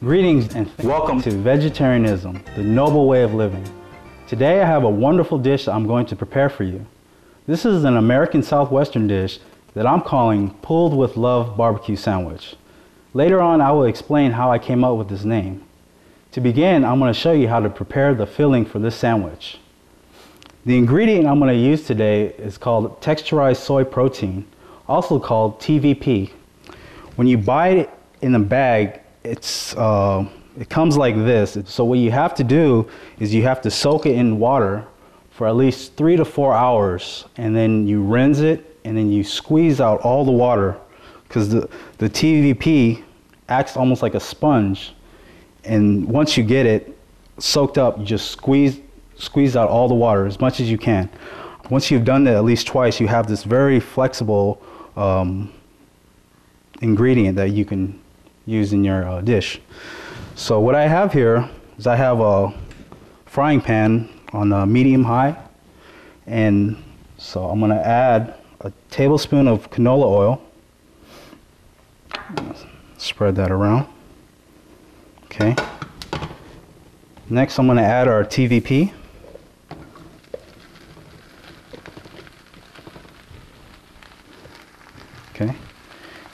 Greetings and welcome to Vegetarianism, the noble way of living. Today I have a wonderful dish that I'm going to prepare for you. This is an American Southwestern dish that I'm calling Pulled with Love Barbecue Sandwich. Later on I will explain how I came up with this name. To begin, I'm going to show you how to prepare the filling for this sandwich. The ingredient I'm going to use today is called texturized soy protein, also called TVP. When you buy it in a bag, it comes like this. So what you have to do is you have to soak it in water for at least 3 to 4 hours, and then you rinse it and then you squeeze out all the water, because the TVP acts almost like a sponge, and once you get it soaked up, you just squeeze out all the water as much as you can. Once you've done that at least twice, you have this very flexible ingredient that you can use in your dish. So what I have here is I have a frying pan on medium high, and so I'm going to add a tablespoon of canola oil. Spread that around. Okay. Next I'm going to add our TVP. Okay.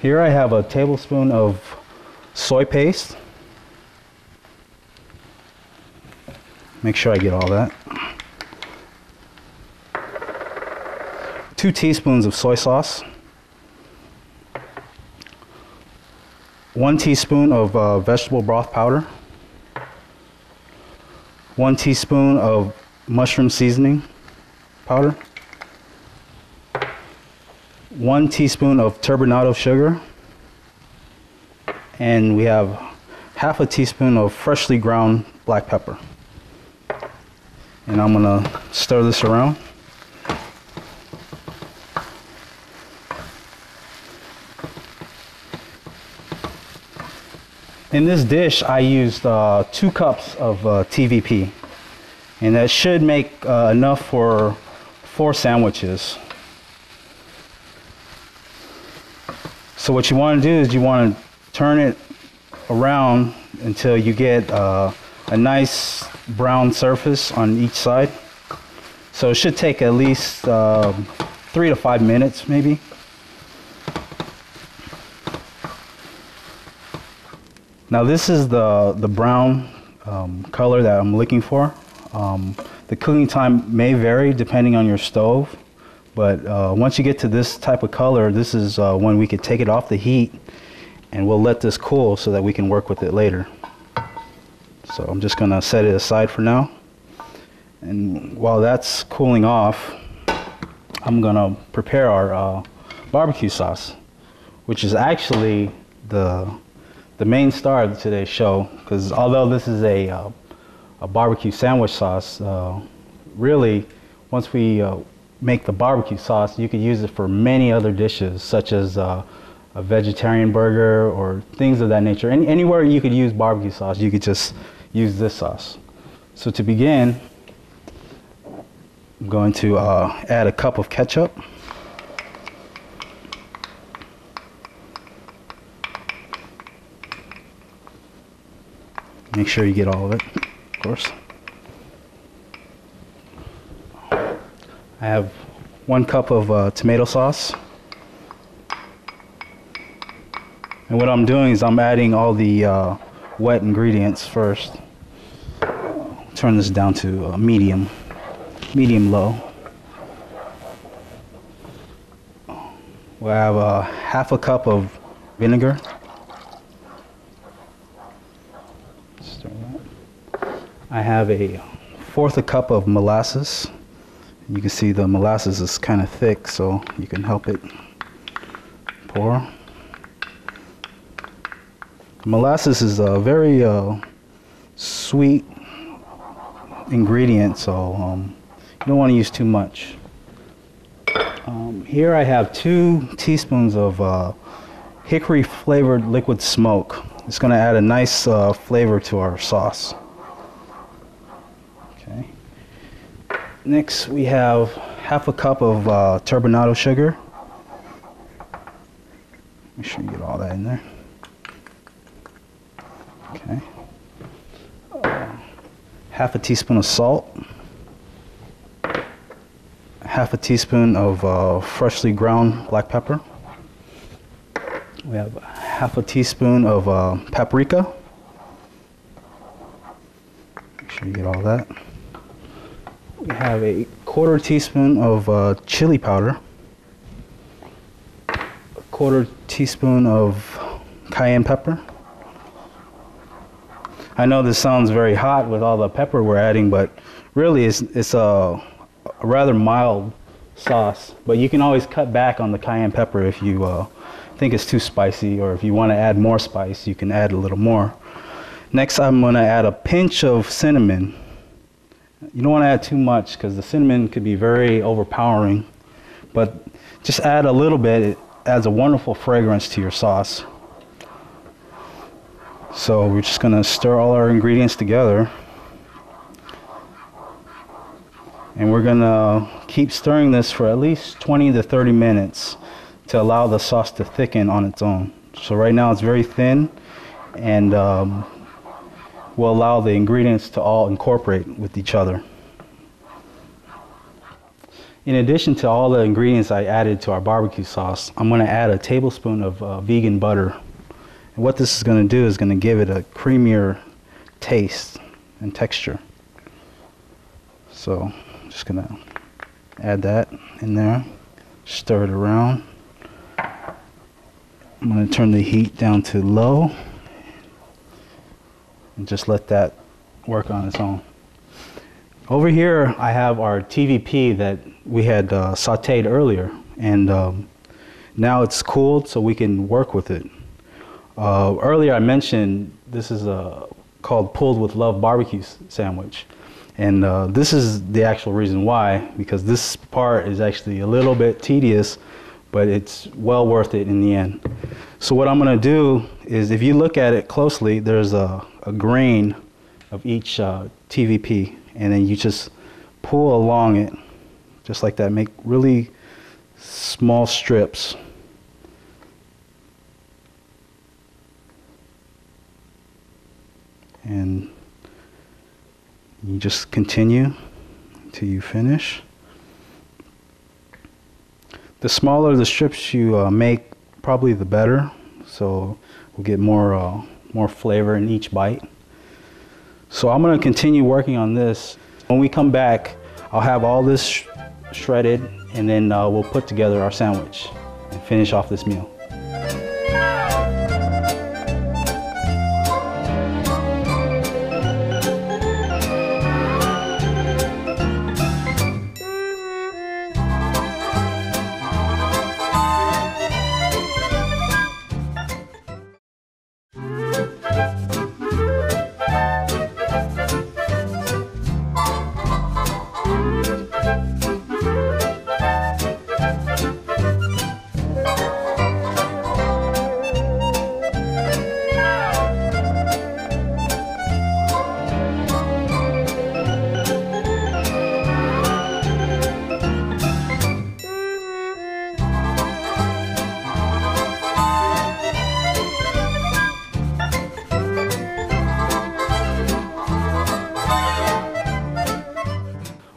Here I have a tablespoon of soy paste. Make sure I get all that. 2 teaspoons of soy sauce. 1 teaspoon of vegetable broth powder. 1 teaspoon of mushroom seasoning powder. 1 teaspoon of turbinado sugar. And we have half a teaspoon of freshly ground black pepper. And I'm going to stir this around. In this dish I used 2 cups of TVP, and that should make enough for 4 sandwiches. So what you want to do is you want to turn it around until you get a nice brown surface on each side. So it should take at least 3 to 5 minutes maybe. Now this is the brown color that I'm looking for. The cooking time may vary depending on your stove, but once you get to this type of color, this is when we could take it off the heat, and we'll let this cool so that we can work with it later. So I'm just going to set it aside for now, and while that's cooling off, I'm going to prepare our barbecue sauce, which is actually the main star of today's show, because although this is a barbecue sandwich sauce, really once we make the barbecue sauce, you could use it for many other dishes, such as a vegetarian burger or things of that nature. Anywhere you could use barbecue sauce, you could just use this sauce. So to begin, I'm going to add a cup of ketchup. Make sure you get all of it, of course. I have 1 cup of tomato sauce. And what I'm doing is I'm adding all the wet ingredients first. Turn this down to medium low. We'll have half a cup of vinegar. I have a 1/4 cup of molasses. You can see the molasses is kind of thick, so you can help it pour. Molasses is a very sweet ingredient, so you don't want to use too much. Here I have 2 teaspoons of hickory flavored liquid smoke. It's going to add a nice flavor to our sauce. Okay. Next we have half a cup of turbinado sugar. Make sure you get all that in there. Okay. Half a teaspoon of salt. Half a teaspoon of freshly ground black pepper. We have half a teaspoon of paprika. Make sure you get all that. We have a quarter teaspoon of chili powder. A quarter teaspoon of cayenne pepper. I know this sounds very hot with all the pepper we're adding, but really it's a rather mild sauce. But you can always cut back on the cayenne pepper if you think it's too spicy, or if you want to add more spice, you can add a little more. Next, I'm going to add a pinch of cinnamon. You don't want to add too much because the cinnamon could be very overpowering, but just add a little bit. It adds a wonderful fragrance to your sauce. So we're just going to stir all our ingredients together. And we're going to keep stirring this for at least 20 to 30 minutes to allow the sauce to thicken on its own. So right now it's very thin, and will allow the ingredients to all incorporate with each other. In addition to all the ingredients I added to our barbecue sauce, I'm going to add a tablespoon of vegan butter. And what this is going to do is going to give it a creamier taste and texture. So I'm just going to add that in there, stir it around. I'm going to turn the heat down to low and just let that work on its own. Over here I have our TVP that we had sauteed earlier, and now it's cooled so we can work with it. Earlier I mentioned this is called Pulled with Love barbecue sandwich, and this is the actual reason why, because this part is actually a little bit tedious, but it's well worth it in the end. So what I'm going to do is, if you look at it closely, there's a grain of each TVP, and then you just pull along it just like that. Make really small strips. And you just continue until you finish. The smaller the strips you make, probably the better, so we'll get more flavor in each bite. So I'm going to continue working on this. When we come back, I'll have all this shredded, and then we'll put together our sandwich and finish off this meal.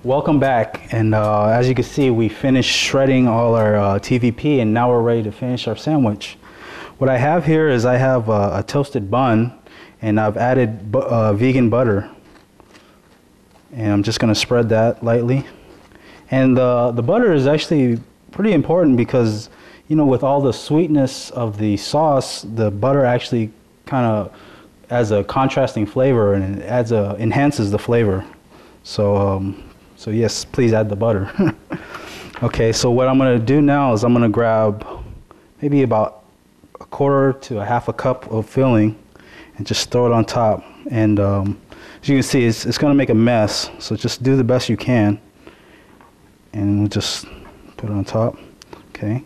Welcome back, and as you can see, we finished shredding all our TVP, and now we're ready to finish our sandwich. What I have here is I have a toasted bun, and I've added vegan butter, and I'm just going to spread that lightly. And the butter is actually pretty important because, you know, with all the sweetness of the sauce, the butter actually kind of adds a contrasting flavor, and it enhances the flavor. So yes, please add the butter. Okay, so what I'm going to do now is I'm going to grab maybe about a quarter to a half a cup of filling and just throw it on top. And as you can see, it's going to make a mess, so just do the best you can. And we'll just put it on top. Okay.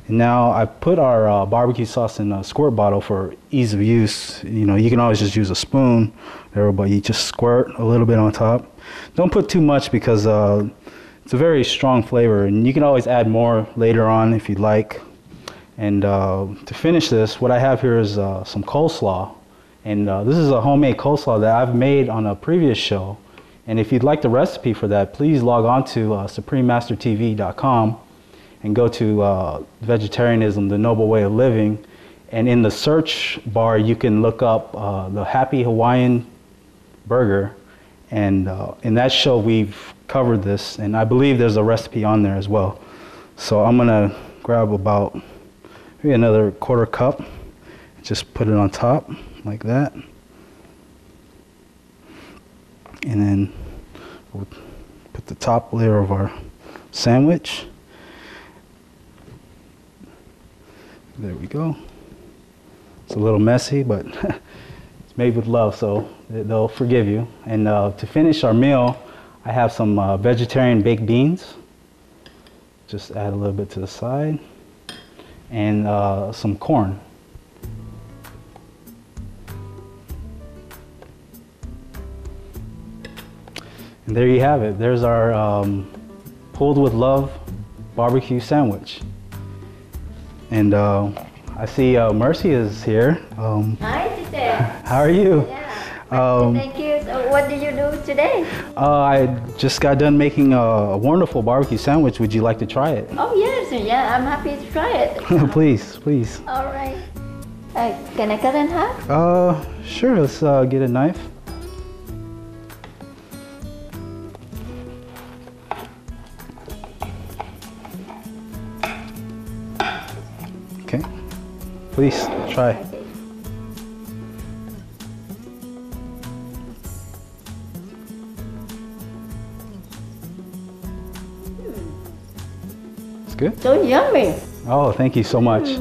And now I put our barbecue sauce in a squirt bottle for ease of use. You know, you can always just use a spoon there, but you just squirt a little bit on top. Don't put too much because it's a very strong flavor, and you can always add more later on if you'd like. And to finish this, what I have here is some coleslaw, And this is a homemade coleslaw that I've made on a previous show. And if you'd like the recipe for that, please log on to suprememastertv.com and go to Vegetarianism, the Noble Way of Living. And in the search bar, you can look up the Happy Hawaiian Burger. And in that show, we've covered this. And I believe there's a recipe on there as well. So I'm going to grab about maybe another 1/4 cup. Just put it on top like that. And then we'll put the top layer of our sandwich. There we go. It's a little messy, but it's made with love, so they'll forgive you. And to finish our meal, I have some vegetarian baked beans. Just add a little bit to the side. And some corn. And there you have it. There's our pulled with love barbecue sandwich. And I see Mercy is here. Hi, teacher. How are you? Yeah. Thank you. So what did you do today? I just got done making a wonderful barbecue sandwich. Would you like to try it? Oh yes, yeah. I'm happy to try it. Please, please. All right. Can I cut in half? Sure. Let's get a knife. Okay. Please try. It's good. So yummy. Oh, thank you so much.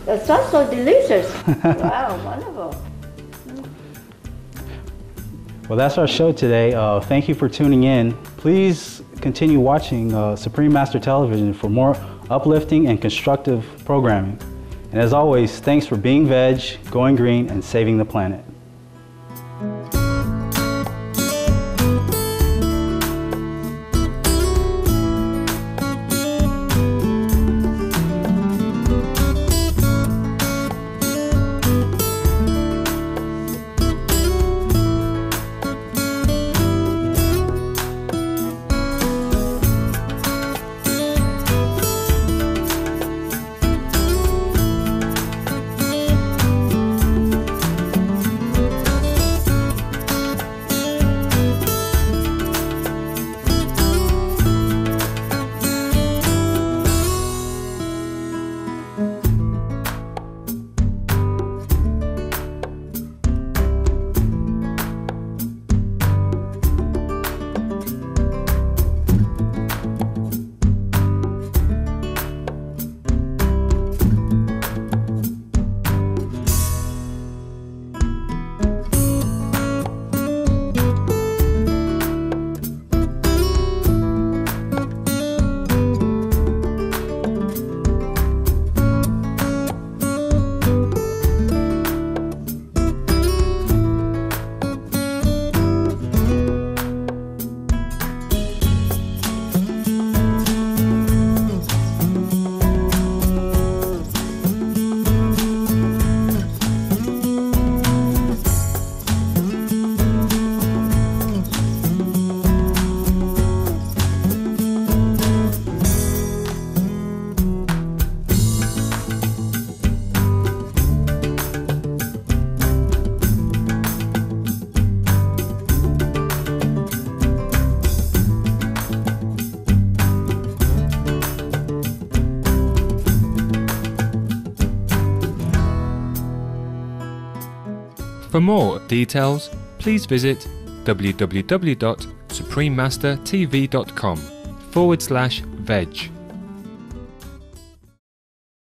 The sauce so delicious. Wow, wonderful. Well, that's our show today. Thank you for tuning in. Please continue watching Supreme Master Television for more uplifting and constructive programming. And as always, thanks for being veg, going green, and saving the planet. For more details, please visit www.suprememastertv.com/veg.